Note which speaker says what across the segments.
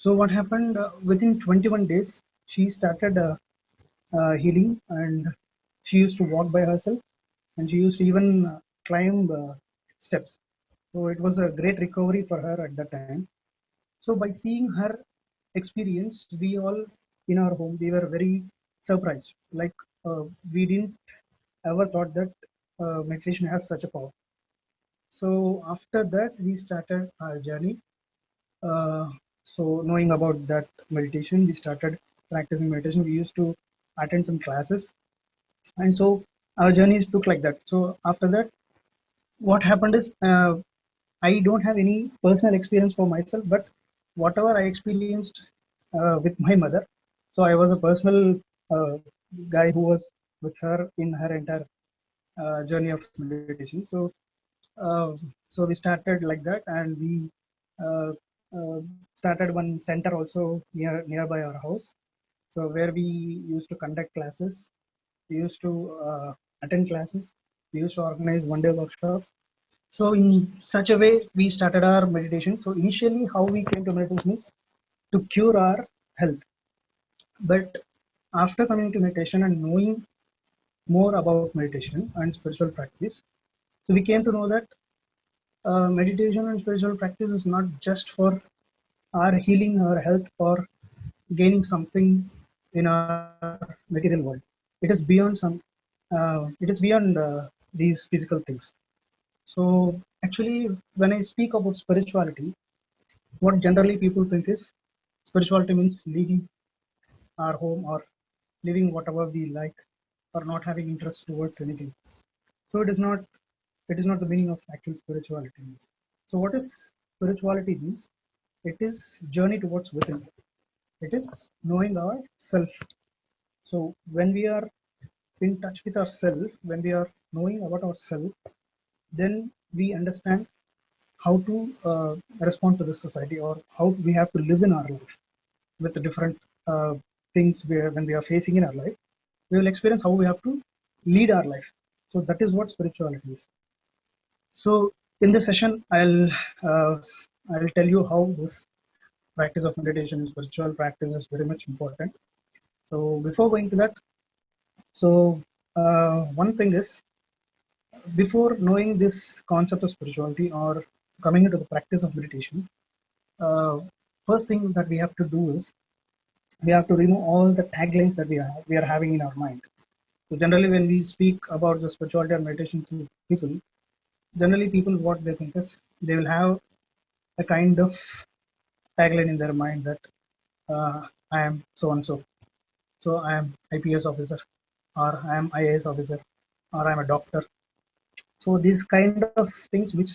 Speaker 1: So what happened within 21 days, she started healing, and she used to walk by herself, and she used to even climb steps. So it was a great recovery for her at that time. So by seeing her experience, we all in our home, we were very surprised. Like we didn't ever thought that meditation has such a power. So after that, we started our journey. Uh, so knowing about that meditation, we started practicing meditation. We used to attend some classes, and so our journeys took like that. So after that, what happened is I don't have any personal experience for myself, but whatever I experienced with my mother. So I was a personal guy who was with her in her entire journey of meditation. Uh, so we started like that, and we uh, started one center also nearby our house. So where we used to conduct classes, we used to attend classes, we used to organize one-day workshops. So in such a way, we started our meditation. So initially, how we came to meditation is to cure our health. But after coming to meditation and knowing more about meditation and spiritual practice, so we came to know that meditation and spiritual practice is not just for our healing, our health, or gaining something in our material world. It is beyond some. It is beyond these physical things. So actually, when I speak about spirituality, what generally people think is spirituality means leaving our home or living whatever we like, or not having interest towards anything. So it is not the meaning of actual spirituality. So what is spirituality means? It is journey towards within. It is knowing our self. So when we are in touch with ourself, when we are knowing about ourselves, then we understand how to respond to the society, or how we have to live in our life with the different things when we are facing in our life. We will experience how we have to lead our life. So that is what spirituality is. So in this session, uh, I'll tell you how this practice of meditation and spiritual practice is very much important. So before going to that, so one thing is, before knowing this concept of spirituality or coming into the practice of meditation, uh, first thing that we have to do is we have to remove all the taglines that we are having in our mind. So generally, when we speak about the spirituality and meditation to people, generally people what they think is they will have a kind of tagline in their mind that I am so and so. So I am IPS officer, or I am IAS officer, or I am a doctor. So these kind of things which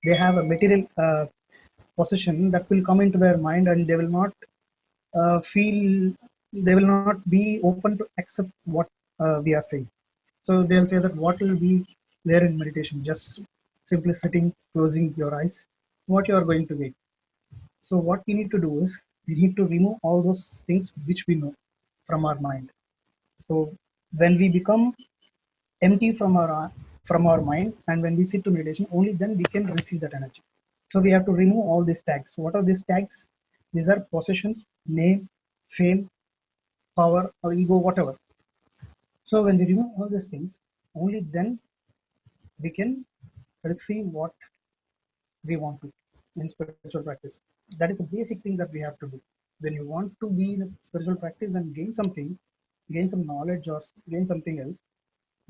Speaker 1: they have a material possession that will come into their mind, and they will not feel, they will not be open to accept what we are saying. So they'll say that what will be there in meditation, just simply sitting, closing your eyes, what you are going to get. So what we need to do is we need to remove all those things which we know from our mind. So when we become empty from our mind, and when we sit to meditation, only then we can receive that energy. So we have to remove all these tags. What are these tags? These are possessions, name, fame, power, or ego, whatever. So when we remove all these things, only then we can receive what we want to in spiritual practice. That is the basic thing that we have to do. When you want to be in a spiritual practice and gain something, gain some knowledge or gain something else,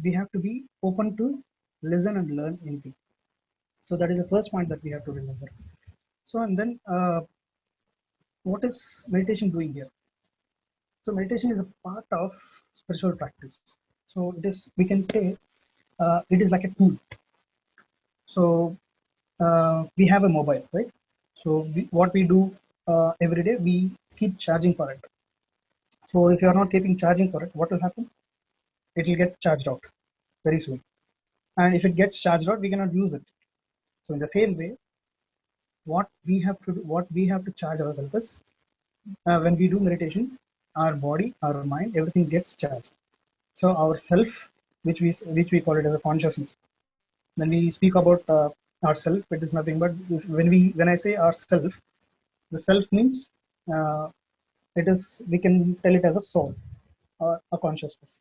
Speaker 1: we have to be open to listen and learn anything. So that is the first point that we have to remember. So and then what is meditation doing here? So meditation is a part of spiritual practice. So it is, we can say, it is like a tool. So we have a mobile, right? So what we do every day, we keep charging for it. So if you are not keeping charging for it, what will happen? It will get charged out very soon. And if it gets charged out, we cannot use it. So in the same way, what we have to charge ourselves is when we do meditation, our body, our mind, everything gets charged. So our self, which we call it as a consciousness. When we speak about ourself, it is nothing but when I say ourself, the self means uh, it is, we can tell it as a soul or a consciousness.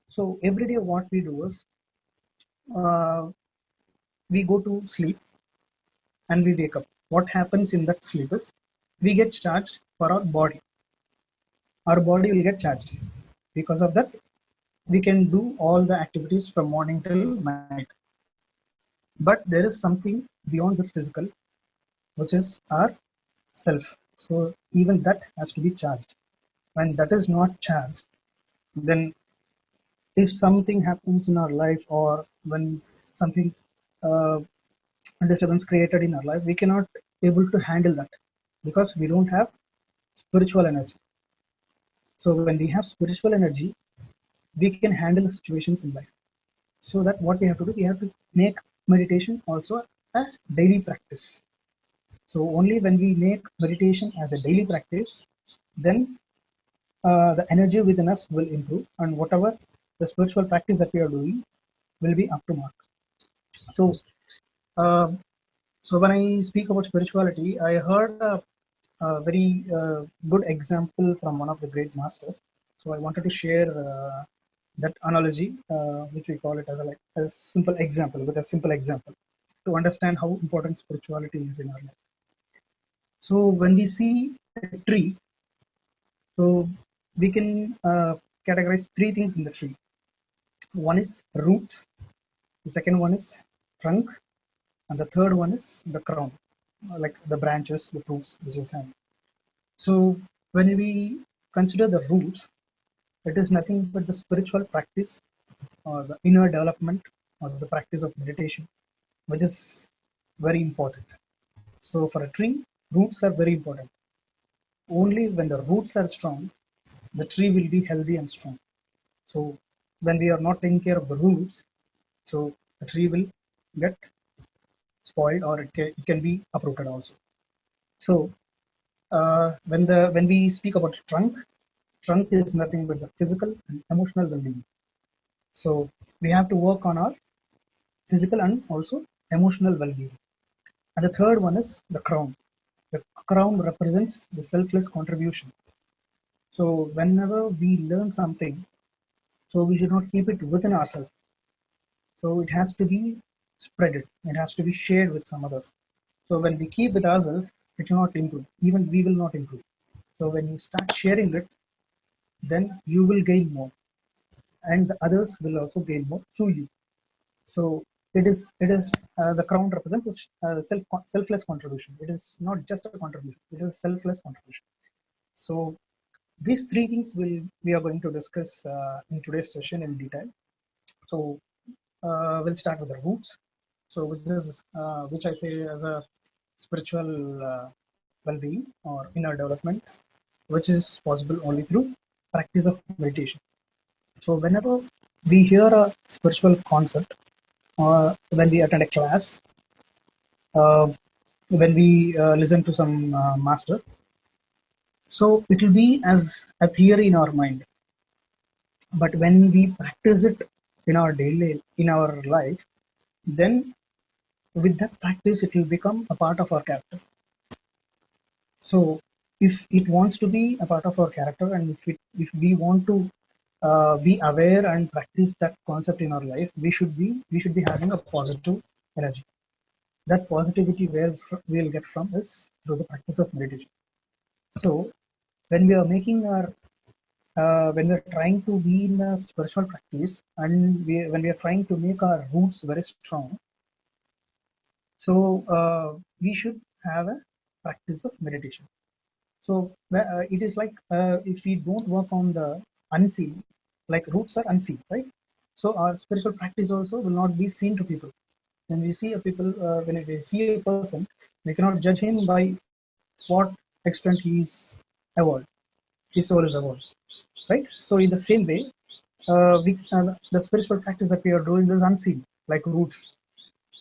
Speaker 1: So every day what we do is, uh, we go to sleep and we wake up. What happens in that sleep is we get charged for our body. Our body will get charged. Because of that, we can do all the activities from morning till night. But there is something beyond this physical, which is our self. So even that has to be charged. When that is not charged, then if something happens in our life, or when something, uh, disturbance created in our life, we cannot able to handle that because we don't have spiritual energy. So when we have spiritual energy, we can handle the situations in life. So that what we have to do, we have to make meditation also a daily practice. So only when we make meditation as a daily practice, then the energy within us will improve, and whatever the spiritual practice that we are doing will be up to mark. So uh, so when I speak about spirituality, I heard a very good example from one of the great masters. So I wanted to share that analogy, which we call it as a simple example, with a simple example, to understand how important spirituality is in our life. So when we see a tree, so we can categorize three things in the tree. One is roots, the second one is trunk, and the third one is the crown, like the branches, the fruits, which is hand. So when we consider the roots, it is nothing but the spiritual practice or the inner development or the practice of meditation, which is very important. So for a tree, roots are very important. Only when the roots are strong, the tree will be healthy and strong. So when we are not taking care of the roots, so the tree will get spoiled, or it can be uprooted also. So when we speak about trunk is nothing but the physical and emotional well-being. So we have to work on our physical and also emotional well-being. And the third one is the crown. The crown represents the selfless contribution. So whenever we learn something, so we should not keep it within ourselves. So it has to be spread. It has to be shared with some others. So when we keep with ourselves, it will not improve. Even we will not improve. So when you start sharing it, then you will gain more, and the others will also gain more through you. So it is the crown represents selfless contribution. It is not just a contribution; it is selfless contribution. So these three things we are going to discuss in today's session in detail. So we'll start with the roots. So which I say as a spiritual well-being or inner development, which is possible only through practice of meditation. So whenever we hear a spiritual concept, or when we attend a class, uh, when we listen to some master, so it will be as a theory in our mind. But when we practice it in our life, then with that practice, it will become a part of our character. So if it wants to be a part of our character, and if we want to be aware and practice that concept in our life, we should be having a positive energy. That positivity where we'll get from is through the practice of meditation. So when we are making our when we're trying to be in a spiritual practice, and when we are trying to make our roots very strong, so we should have a practice of meditation. So it is like, if we don't work on the unseen, like roots are unseen, right? So our spiritual practice also will not be seen to people. When we see a people, when we see a person, we cannot judge him by what extent he is evolved, his soul is evolved, right? So in the same way, the spiritual practice that we are doing is unseen, like roots.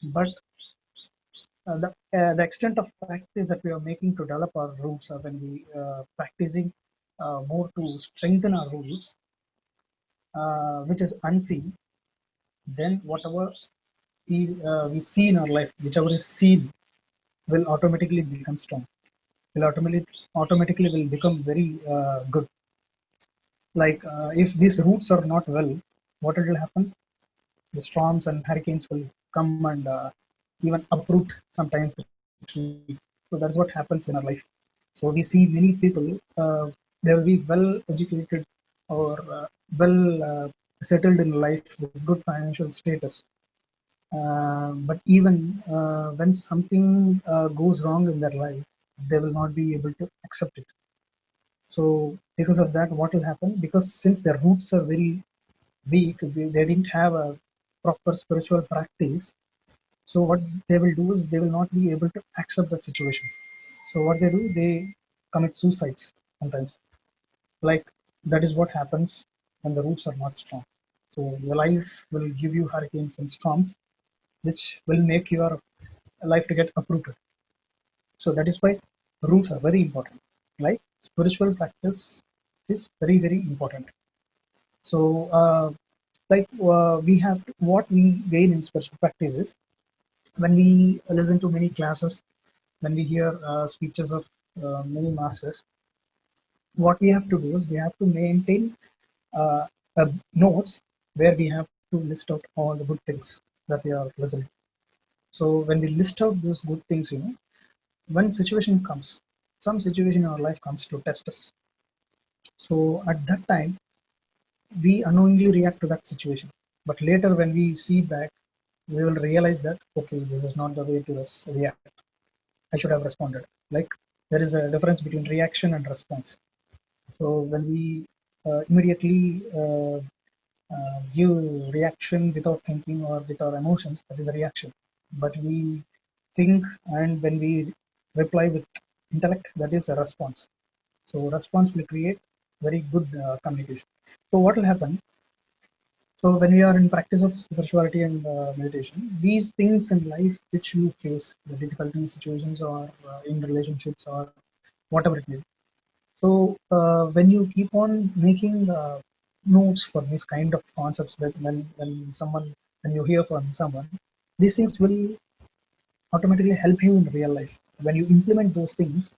Speaker 1: But the extent of practice that we are making to develop our roots, or when we practicing more to strengthen our roots, which is unseen, then whatever we see in our life, whichever is seen, will automatically become strong. will automatically will become very good. Like if these roots are not well, what will happen? The storms and hurricanes will come and even uproot sometimes the tree. So that's what happens in our life. So we see many people, they will be well educated or well settled in life with good financial status. But even when something goes wrong in their life, they will not be able to accept it. So because of that, what will happen? Because since their roots are very weak, they didn't have a proper spiritual practice. So what they will do is they will not be able to accept that situation. So what they do, they commit suicides sometimes. Like that is what happens when the roots are not strong. So your life will give you hurricanes and storms, which will make your life to get uprooted. So that is why roots are very important. Like spiritual practice is very very important. So we have what we gain in spiritual practice is when we listen to many classes, when we hear speeches of many masters, what we have to do is we have to maintain uh, notes where we have to list out all the good things that we are listening. So when we list out these good things, when situation comes, some situation in our life comes to test us. So at that time, we unknowingly react to that situation. But later, when we see back, we will realize that okay, this is not the way to react. I should have responded. Like there is a difference between reaction and response. So when we immediately give reaction without thinking or with our emotions, that is a reaction. But we think, and when we reply with intellect, that is a response. So response will create very good communication. So what will happen? So when we are in practice of spirituality and meditation, these things in life which you face, the difficulty situations or in relationships or whatever it may be. So when you keep on making notes for these kind of concepts, that when you hear from someone, these things will automatically help you in real life. When you implement those things,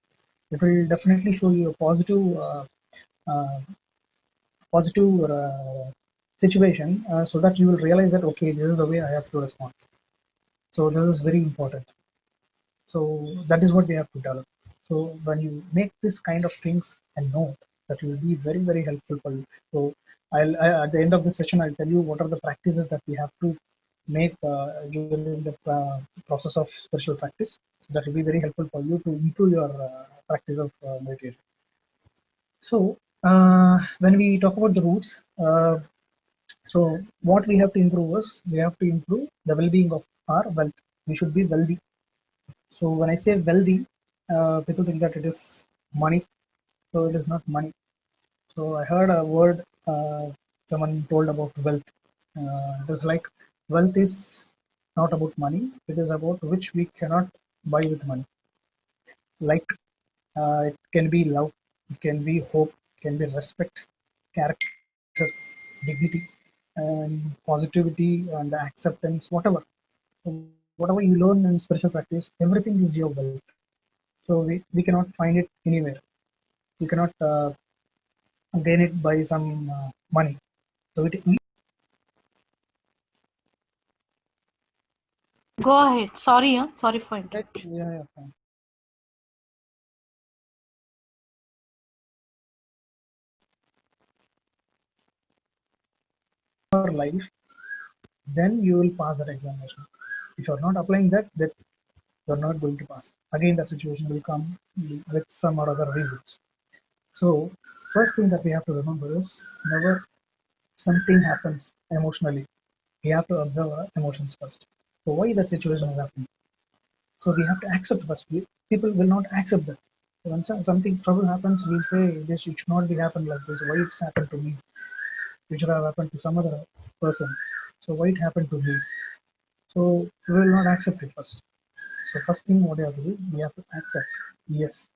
Speaker 1: it will definitely show you a uh, positive situation, so that you will realize that okay, this is the way I have to respond. So this is very important. So that is what we have to develop. So when you make this kind of things and note, that will be very very helpful for you. So at the end of the session, I'll tell you what are the practices that we have to make during the process of spiritual practice. So that will be very helpful for you to improve your practice of meditation. So when we talk about the roots, so what we have to improve is we have to improve the well-being of our wealth. We should be wealthy. So when I say wealthy, people think that it is money. So it is not money. So I heard a word someone told about wealth. It is like wealth is not about money. It is about which we cannot buy with money. Like it can be love, it can be hope, it can be respect, character, dignity, and positivity and acceptance, whatever. Whatever you learn in spiritual practice, everything is your wealth. So we cannot find it anywhere. You cannot gain it by some money. So it
Speaker 2: Go ahead. Sorry, sorry for interruption.
Speaker 1: yeah, fine. Your life, then you will pass that examination. If you are not applying that, you are not going to pass. Again, that situation will come with some or other reasons. So first thing that we have to remember is whenever something happens emotionally, we have to observe our emotions first. So why that situation is happening? So we have to accept first. People will not accept that. So when something trouble happens, we'll say this should not be happened like this. Why it's happened to me? It should have happened to some other person. So why it happened to me? So we will not accept it first. So first thing what we have to do, we have to accept. Yes,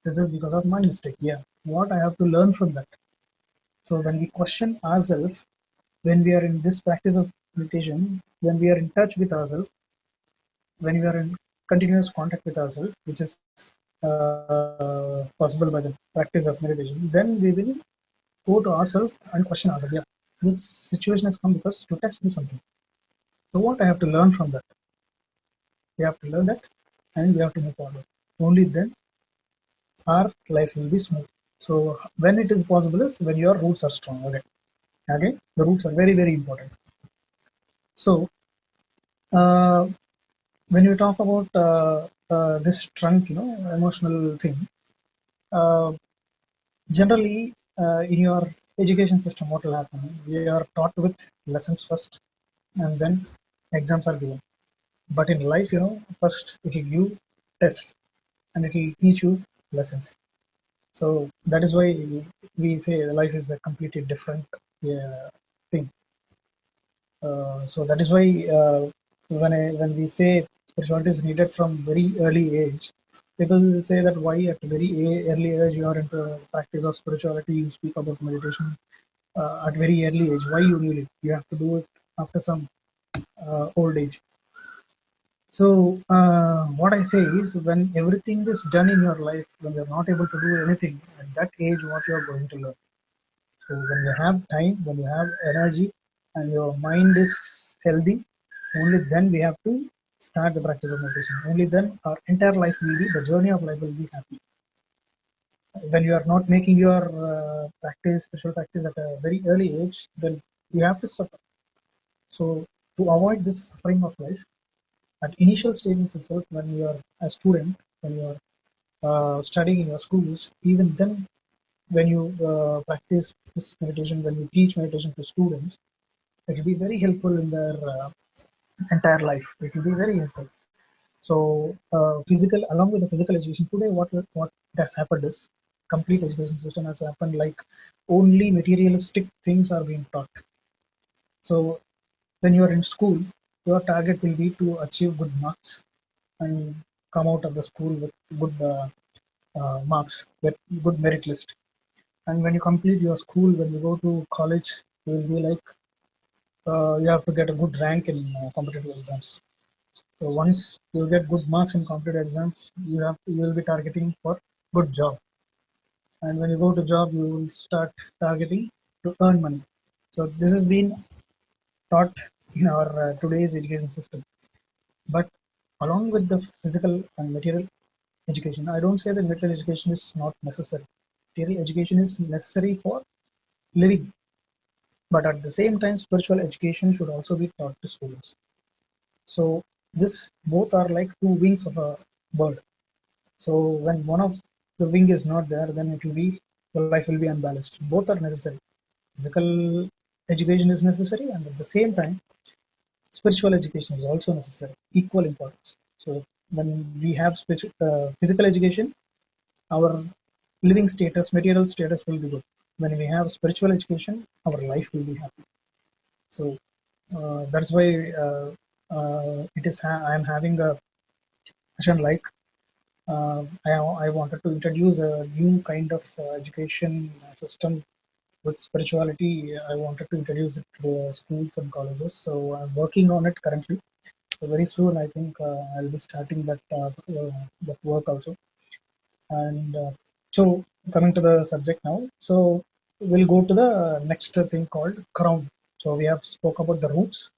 Speaker 1: this is because of my mistake. Yeah. What I have to learn from that. So when we question ourselves, when we are in this practice of meditation, when we are in touch with ourselves, when we are in continuous contact with ourselves, which is possible by the practice of meditation, then we will go to ourselves and question ourselves. Yeah, this situation has come because to test me something. So what I have to learn from that? We have to learn that, and we have to move forward. Only then our life will be smooth. So when it is possible is when your roots are strong. Okay, again, the roots are very very important. So uh, when you talk about this trunk, emotional thing, uh, generally in your education system, what will happen? We are taught with lessons first, and then exams are given. But in life, first it will give tests, and it will teach you lessons. So that is why we say life is a completely different thing. So that is why when we say spirituality is needed from very early age, people will say that why at very early age you are into practice of spirituality, you speak about meditation at very early age. Why you need it? You have to do it after some old age. So what I say is when everything is done in your life, when you're not able to do anything at that age, what you're going to learn. So when you have time, when you have energy, and your mind is healthy, only then we have to start the practice of meditation. Only then our entire life will be, the journey of life will be happy. When you are not making your spiritual practice at a very early age, then you have to suffer. So to avoid this suffering of life, at initial stages itself, when you are a student, when you are studying in your schools, even then when you practice this meditation, when you teach meditation to students, it will be very helpful in their entire life. It will be very helpful. So, physical, along with the physical education, today what has happened is complete education system has happened like only materialistic things are being taught. So, when you are in school, your target will be to achieve good marks and come out of the school with good marks, with good merit list. And when you complete your school, when you go to college, you will be like you have to get a good rank in competitive exams. So once you get good marks in competitive exams, you will be targeting for good job. And when you go to job, you will start targeting to earn money. So this has been taught in our today's education system. But along with the physical and material education, I don't say that material education is not necessary. Material education is necessary for living. But at the same time, spiritual education should also be taught to students. So this both are like two wings of a bird. So when one of the wing is not there, then it will be the life will be unbalanced. Both are necessary. Physical education is necessary, and at the same time, spiritual education is also necessary. Equal importance. So when we have physical education, our living status, material status will be good. When we have spiritual education, our life will be happy. So that's why it is. I am having a session like I wanted to introduce a new kind of education system with spirituality. I wanted to introduce it to schools and colleges. So I'm working on it currently. So very soon, I think I'll be starting that work also. And so coming to the subject now. So we'll go to the next thing called crown. So we have spoke about the roots,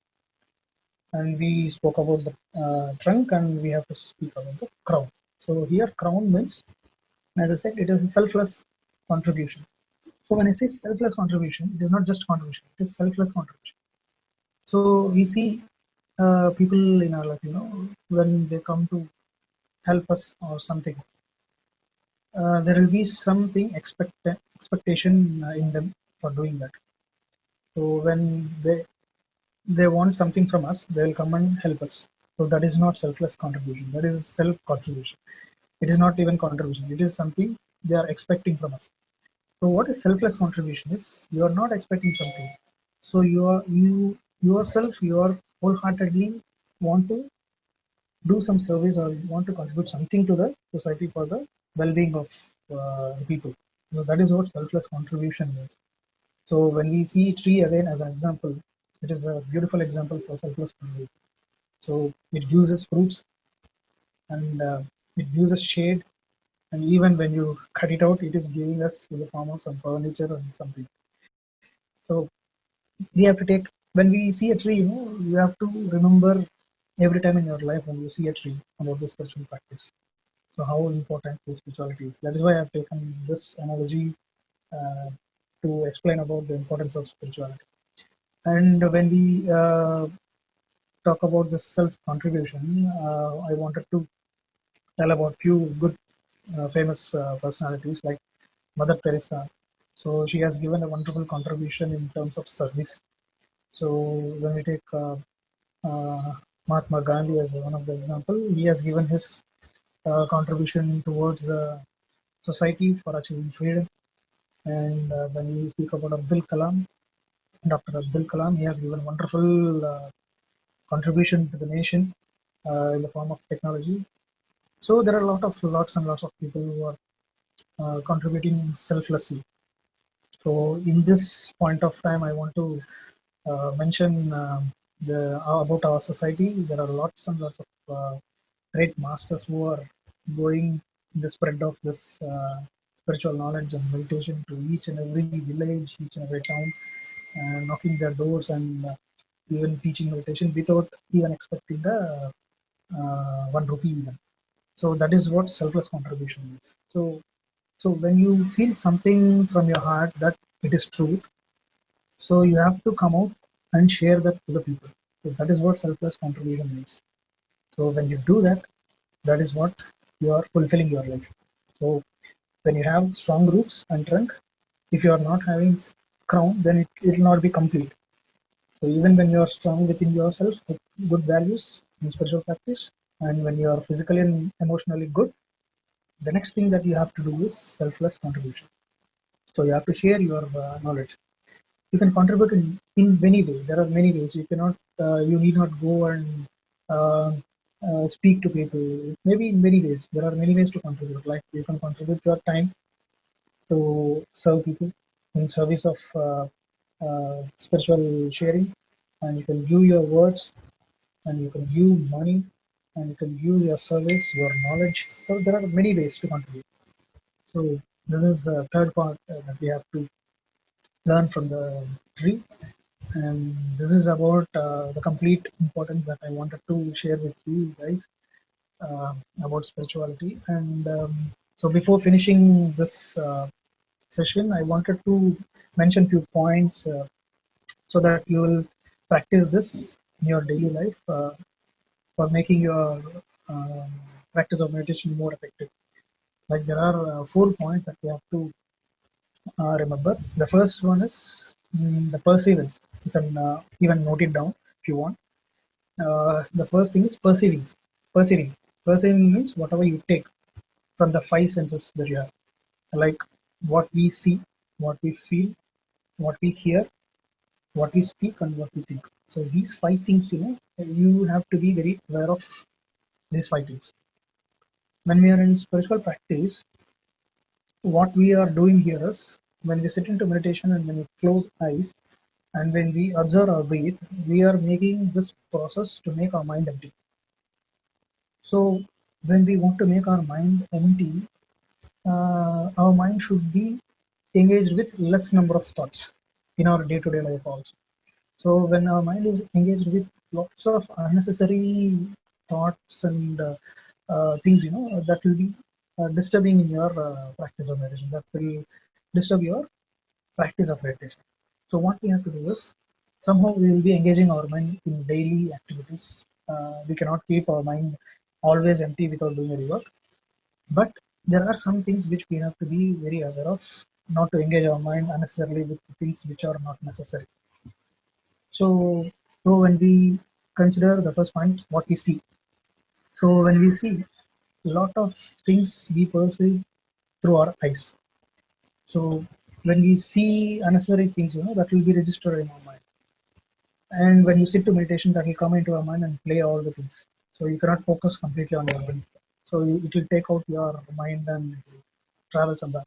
Speaker 1: and we spoke about the trunk, and we have to speak about the crown. So here crown means, as I said, it is a selfless contribution. So when I say selfless contribution, it is not just contribution; it is selfless contribution. So we see people in our life, when they come to help us or something, there will be something expectation in them for doing that. So when they want something from us, they will come and help us. So that is not selfless contribution. That is self contribution. It is not even contribution. It is something they are expecting from us. So what is selfless contribution is you are not expecting something. So you yourself you are wholeheartedly want to do some service or you want to contribute something to the society for the well-being of the people. So that is what selfless contribution is. So when we see tree again as an example, it is a beautiful example for selfless contribution. So it uses fruits and it uses shade and even when you cut it out, it is giving us in the form of some furniture or something. So we have to take, when we see a tree, you have to remember every time in your life when you see a tree about the spiritual practice. So how important the spirituality is. That is why I've taken this analogy uh, to explain about the importance of spirituality. And when we talk about the self-contribution, I wanted to tell about few good famous personalities like Mother Teresa. So she has given a wonderful contribution in terms of service. So when we take Mahatma Gandhi as one of the example, he has given his contribution towards the society for achieving freedom. And when we speak about Abdul Kalam, Dr. Abdul Kalam, he has given wonderful contribution to the nation in the form of technology. So there are lots and lots of people who are contributing selflessly. So in this point of time, I want to mention about our society. There are lots and lots of great masters who are going in the spread of this spiritual knowledge and meditation to each and every village, each and every town, knocking their doors and even teaching meditation without even expecting the 1 rupee even. So that is what selfless contribution is. So when you feel something from your heart that it is truth, so you have to come out and share that to the people. So that is what selfless contribution means. So when you do that, that is what you are fulfilling your life. So when you have strong roots and trunk, if you are not having crown, then it will not be complete. So even when you are strong within yourself with good values in spiritual practice, and when you are physically and emotionally good, the next thing that you have to do is selfless contribution. So you have to share your knowledge. You can contribute in many ways. There are many ways. You need not go and uh, speak to people. Maybe in many ways. There are many ways to contribute. Like you can contribute your time to serve people in service of spiritual sharing, and you can give your words, and you can give money, and you can give your service, your knowledge. So there are many ways to contribute. So this is the third part that we have to learn from the tree, and this is about the complete importance that I wanted to share with you guys about spirituality. And so before finishing this session, I wanted to mention few points so that you will practice this in your daily life for making your uh, practice of meditation more effective. Like there are 4 points that we have to remember. The first one is the perseverance. You can even note it down if you want. The first thing is perceiving. Perceiving. Perceiving means whatever you take from the five senses that you have, like what we see, what we feel, what we hear, what we speak, and what we think. So these five things, you have to be very aware of these five things. When we are in spiritual practice, what we are doing here is when we sit into meditation and when we close eyes and when we observe our breath, we are making this process to make our mind empty. So when we want to make our mind empty, our mind should be engaged with less number of thoughts in our day-to-day life also. So when our mind is engaged with lots of unnecessary thoughts and things, that will be disturbing in your practice of meditation. That will disturb your practice of meditation. So what we have to do is somehow we will be engaging our mind in daily activities. We cannot keep our mind always empty without doing any work. But there are some things which we have to be very aware of, not to engage our mind unnecessarily with things which are not necessary. So, so when we consider the first point, what we see. So when we see a lot of things we perceive through our eyes. So when we see unnecessary things, that will be registered in our mind. And when you sit to meditation, that will come into our mind and play all the things. So you cannot focus completely on your breath. So it will take out your mind and travel somewhere.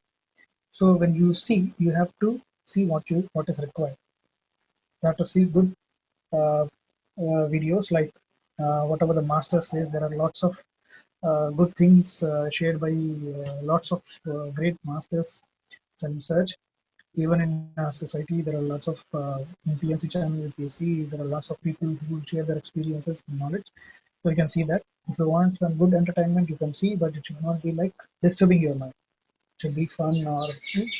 Speaker 1: So when you see, you have to see what is required. You have to see good videos like whatever the master says. There are lots of good things shared by lots of great masters and research. Even in our society, there are lots of in PNC channel. If you see, there are lots of people who share their experiences and knowledge. So you can see that. If you want some good entertainment, you can see, but it should not be like disturbing your mind. It should be fun, or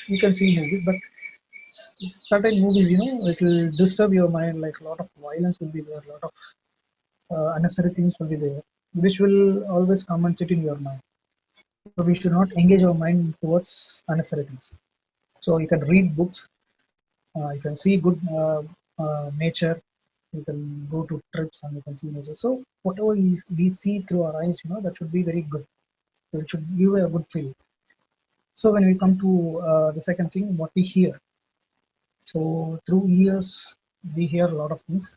Speaker 1: you can see movies, but certain movies, it will disturb your mind. Like a lot of violence will be there, a lot of unnecessary things will be there, which will always come and sit in your mind. So we should not engage our mind towards unnecessary things. So you can read books, you can see good nature, you can go to trips and you can see nature. So whatever we see through our eyes, that should be very good. So it should give a good feel. So when we come to the second thing, what we hear. So through ears, we hear a lot of things.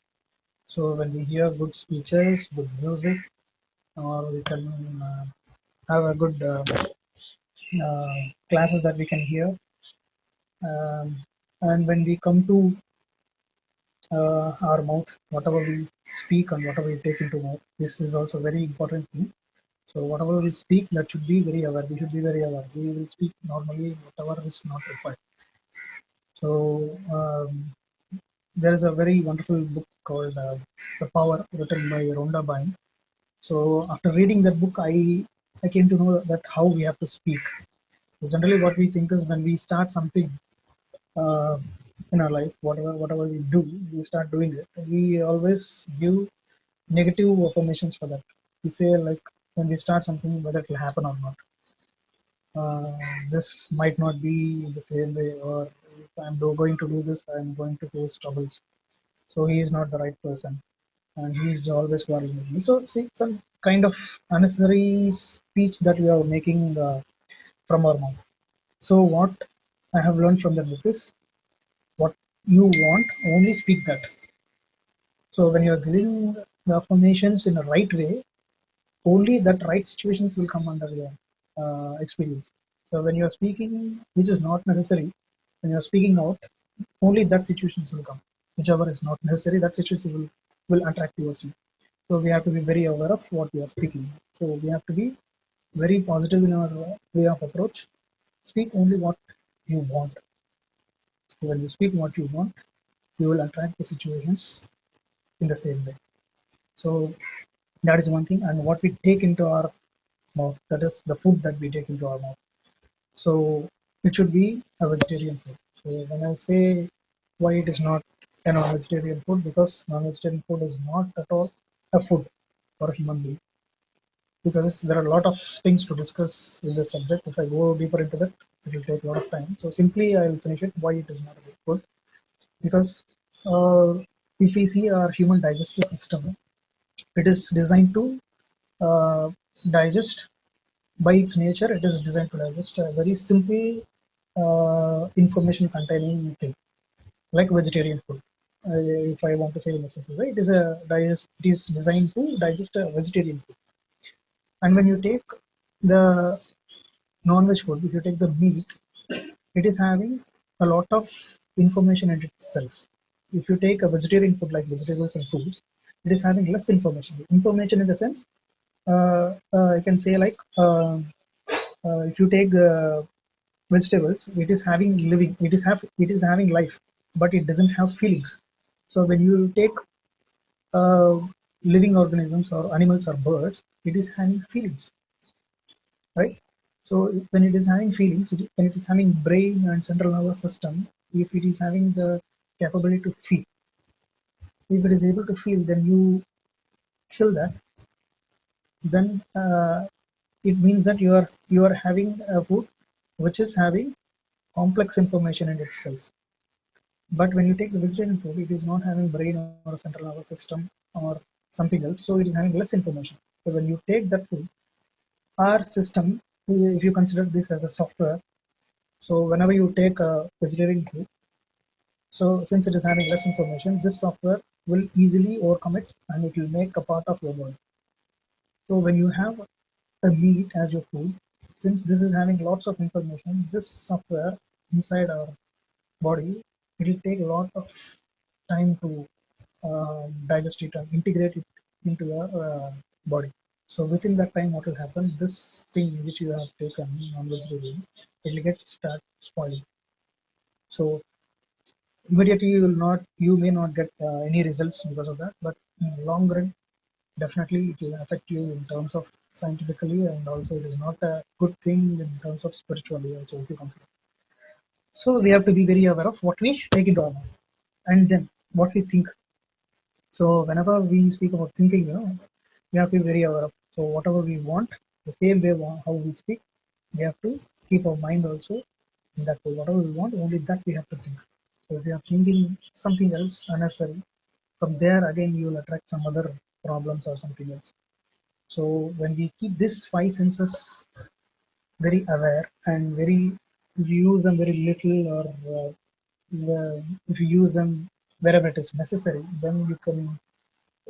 Speaker 1: So when we hear good speeches, good music, or we can have a good uh, classes that we can hear. Um, and when we come to our mouth, whatever we speak and whatever we take into mouth, this is also very important thing. So whatever we speak, that should be very aware. We should be very aware. We will speak normally whatever is not required. So there is a very wonderful book called The Power, written by Rhonda Byrne. So after reading that book, I came to know that how we have to speak. So generally, what we think is when we start something uh, in our life, whatever we do, we start doing it. We always give negative affirmations for that. We say like when we start something, whether it will happen or not. Uh, this might not be the same way, or if going to do this, I'm going to face troubles. So he is not the right person, and he is always quarreling with me. So see, some kind of unnecessary speech that we are making from our mouth. So what I have learned from the book is what you want, only speak that. So when you are giving the affirmations in the right way, only that right situations will come under your experience. So when you are speaking, which is not necessary, when you are speaking out, only that situations will come. Whichever is not necessary, that situation will attract towards you. So we have to be very aware of what we are speaking. So we have to be very positive in our way of approach. Speak only what you want. So when you speak what you want, you will attract the situations in the same way. So that is one thing. And what we take into our mouth, that is the food that we take into our mouth. So it should be a vegetarian food. So when I say why it is not a non-vegetarian food, because non-vegetarian food is not at all a food for a human being. Because there are a lot of things to discuss in this subject. If I go deeper into that, it will take a lot of time. So simply I will finish it why it is not a good food. Because if we see our human digestive system, it is designed to uh, digest. By its nature, it is designed to digest a very simple information containing thing, like vegetarian food. If I want to say in a simple way, it is designed to digest a vegetarian food. And when you take the non-veg food, if you take the meat, it is having a lot of information in itself. If you take a vegetarian food like vegetables and fruits, it is having less information. Information in the sense, I can say like if you take vegetables, it is having living, it is having life, but it doesn't have feelings. So when you take uh, living organisms or animals or birds, it is having feelings, right? So when it is having feelings, when it is having brain and central nervous system, if it is having the capability to feel, if it is able to feel, then you kill that. Then it means that you are having a food which is having complex information in itself. But when you take the vegetarian food, it is not having brain or central nervous system or something else, so it is having less information. So when you take that food, our system, if you consider this as a software, so whenever you take a vegetarian food, so since it is having less information, this software will easily overcome it and it will make a part of your body. So when you have a meat as your food, since this is having lots of information, this software inside our body, it will take a lot of time to digest it and integrate it into your body. So within that time, what will happen? This thing which you have taken non-vegetarian, it will get start spoiling. So immediately you may not get any results because of that, but in the long run, definitely it will affect you in terms of scientifically, and also it is not a good thing in terms of spiritually also if you consider. So we have to be very aware of what we take into our mind, and then what we think. So whenever we speak about thinking, we have to be very aware of. So whatever we want, the same way how we speak, we have to keep our mind also in that way. Whatever we want, only that we have to think. So if you are thinking something else unnecessary, from there again you will attract some other problems or something else. So when we keep these five senses very aware and very, if you use them very little, or if you use them wherever it is necessary, then you can,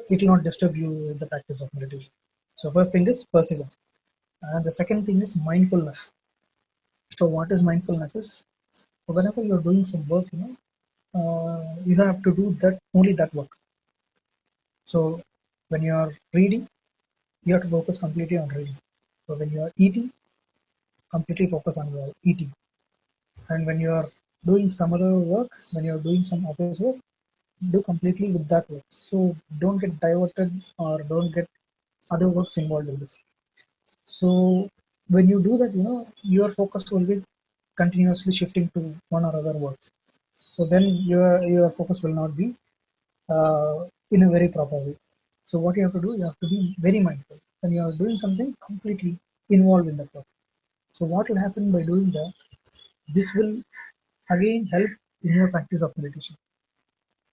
Speaker 1: it will not disturb you in the practice of meditation. So first thing is perseverance, and the second thing is mindfulness. So what is mindfulness is, whenever you're doing some work, you have to do that, only that work. So when you are reading, you have to focus completely on reading. So when you are eating, completely focus on your eating. And when you are doing some other work, when you are doing some office work, do completely with that work. So don't get diverted or don't get other works involved in this. So when you do that, your focus will be continuously shifting to one or other works. So then your focus will not be in a very proper way. So what you have to do, you have to be very mindful. When you are doing something, completely involved in that work. So what will happen by doing that? This will again help in your practice of meditation,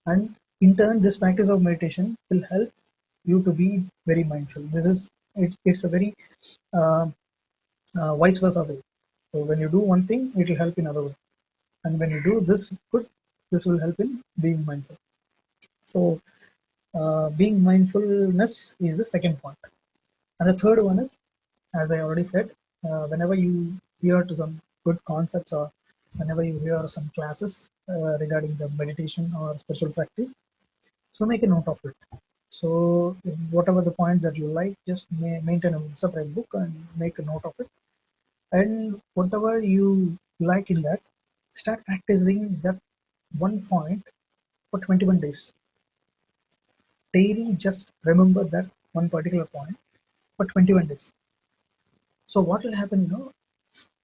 Speaker 1: and in turn, this practice of meditation will help you to be very mindful. It's a very uh, vice versa way. So when you do one thing, it will help in other way, and when you do this good, this will help in being mindful. So being mindfulness is the second point, and the third one is, as I already said, whenever you hear to some good concepts, or whenever you hear some classes regarding the meditation or spiritual practice, so make a note of it. So whatever the points that you like, just maintain a separate book and make a note of it. And whatever you like in that, start practicing that one point for 21 days. Daily, just remember that one particular point for 21 days. So what will happen,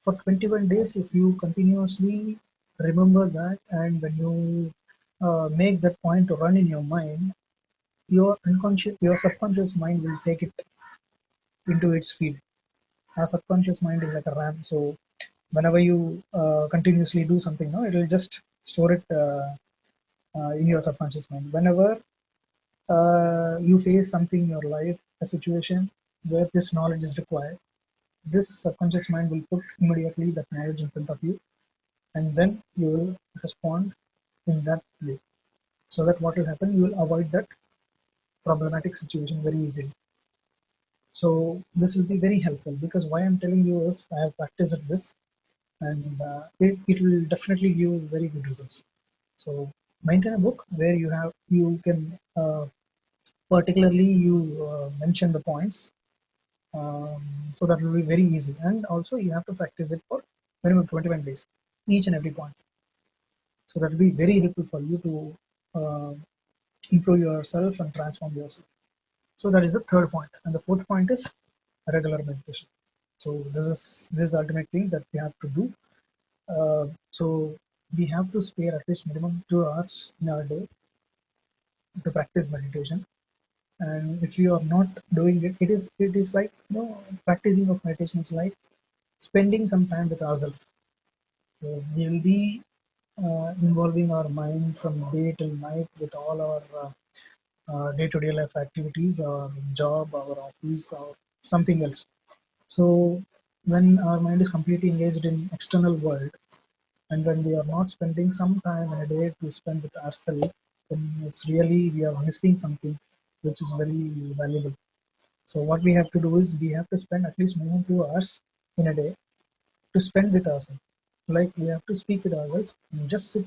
Speaker 1: for 21 days, if you continuously remember that, and when you make that point to run in your mind, your subconscious mind will take it into its field. Our subconscious mind is like a RAM. So whenever you continuously do something, no, it will just store it in your subconscious mind. Whenever you face something in your life, a situation where this knowledge is required, this subconscious mind will put immediately that knowledge in front of you, and then you will respond in that way. So that what will happen, you will avoid that problematic situation very easily. So this will be very helpful, because why I'm telling you is I have practiced this, and it will definitely give very good results. So maintain a book where you can particularly you mention the points, um, so that will be very easy. And also you have to practice it for minimum 21 days, each and every point. So that will be very helpful for you to improve yourself and transform yourself. So that is the third point, and the fourth point is regular meditation. So this is ultimate thing that we have to do. So we have to spare at least minimum 2 hours in our day to practice meditation. And if you are not doing it, it is like, practicing of meditation is like spending some time with ourselves. So we will be involving our mind from day till night with all our day-to-day life activities, our job, our office, or something else. So when our mind is completely engaged in external world, and when we are not spending some time in a day to spend with ourselves, then it's really we are missing something which is very valuable. So what we have to do is we have to spend at least minimum 2 hours in a day to spend with ourselves. Like we have to speak with ourselves and just sit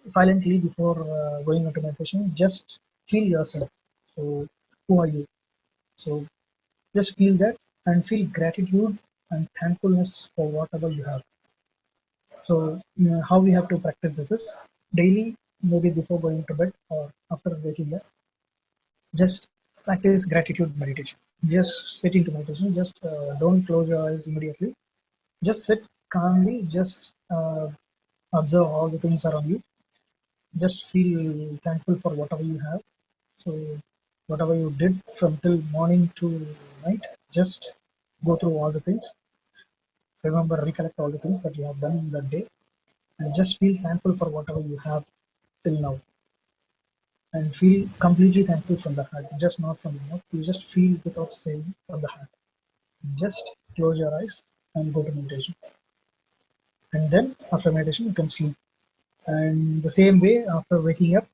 Speaker 1: silently before going into meditation. Just feel yourself. So who are you? So Just feel that and feel gratitude and thankfulness for whatever you have. So, how we have to practice this is daily, maybe before going to bed or after waking up, just practice gratitude meditation. Just sit into meditation. Just don't close your eyes immediately. Just sit calmly. Just observe all the things around you. Just feel thankful for whatever you have. So, whatever you did from till morning to night, just go through all the things. Remember, recollect all the things that you have done in that day, and just feel thankful for whatever you have till now, and feel completely thankful from the heart, just not from the mouth. You just feel without saying from the heart. Just close your eyes and go to meditation. And then after meditation, you can sleep. And the same way, after waking up,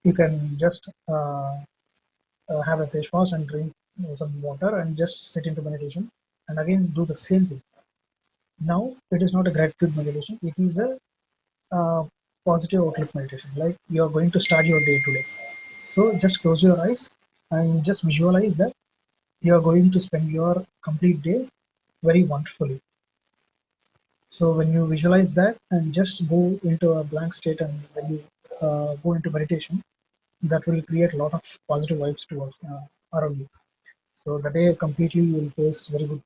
Speaker 1: you can just have a face wash and drink some water and just sit into meditation. And again, do the same thing. Now, it is not a gratitude meditation, it is a positive outlook meditation. Like you are going to start your day today. So just close your eyes and just visualize that you are going to spend your complete day very wonderfully. So when you visualize that and just go into a blank state, and when you go into meditation, that will create a lot of positive vibes towards around you. So the day completely you will face very good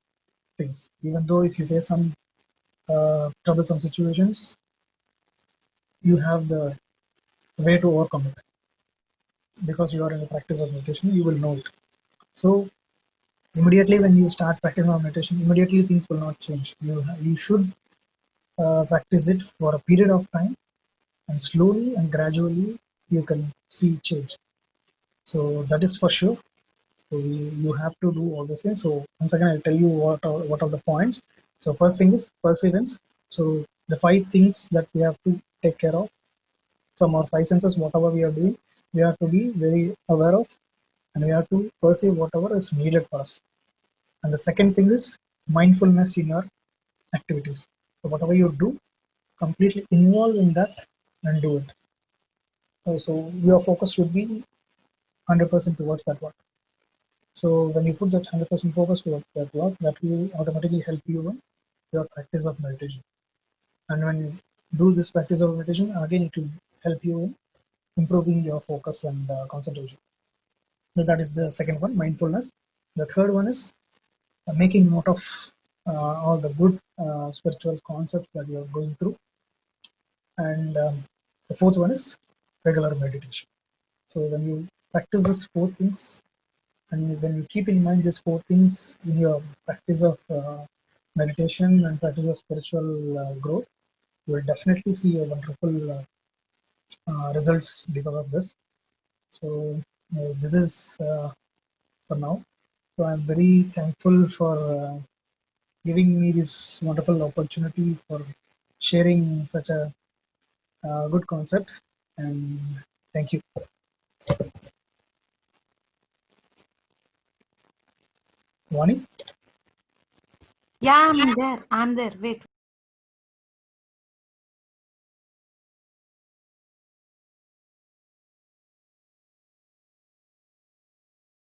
Speaker 1: things. Even though if you face some troublesome situations, you have the way to overcome it because you are in the practice of meditation. You will know it. So immediately when you start practicing of meditation, immediately things will not change. You should practice it for a period of time, and slowly and gradually you can see change. So that is for sure. So you have to do all these things. So once again, I'll tell you what are the points. So first thing is perseverance. So the 5 things that we have to take care of from our 5 senses, whatever we are doing, we have to be very aware of, and we have to perceive whatever is needed for us. And the second thing is mindfulness in your activities. So whatever you do, completely involve in that and do it. So your focus should be 100% towards that work. So when you put that 100% focus towards that work, that will automatically help you in your practice of meditation. And when you do this practice of meditation, again it will help you in improving your focus and concentration. So that is the second one, mindfulness. The third one is making note of all the good spiritual concepts that you are going through. And the fourth one is regular meditation. So when you practice these 4 things, and when you keep in mind these 4 things in your practice of meditation and practice of spiritual growth, you will definitely see a wonderful results because of this. So this is for now. So I'm very thankful for giving me this wonderful opportunity for sharing such a good concept. And thank you. Vani?
Speaker 2: Yeah, I'm there. I'm there. Wait.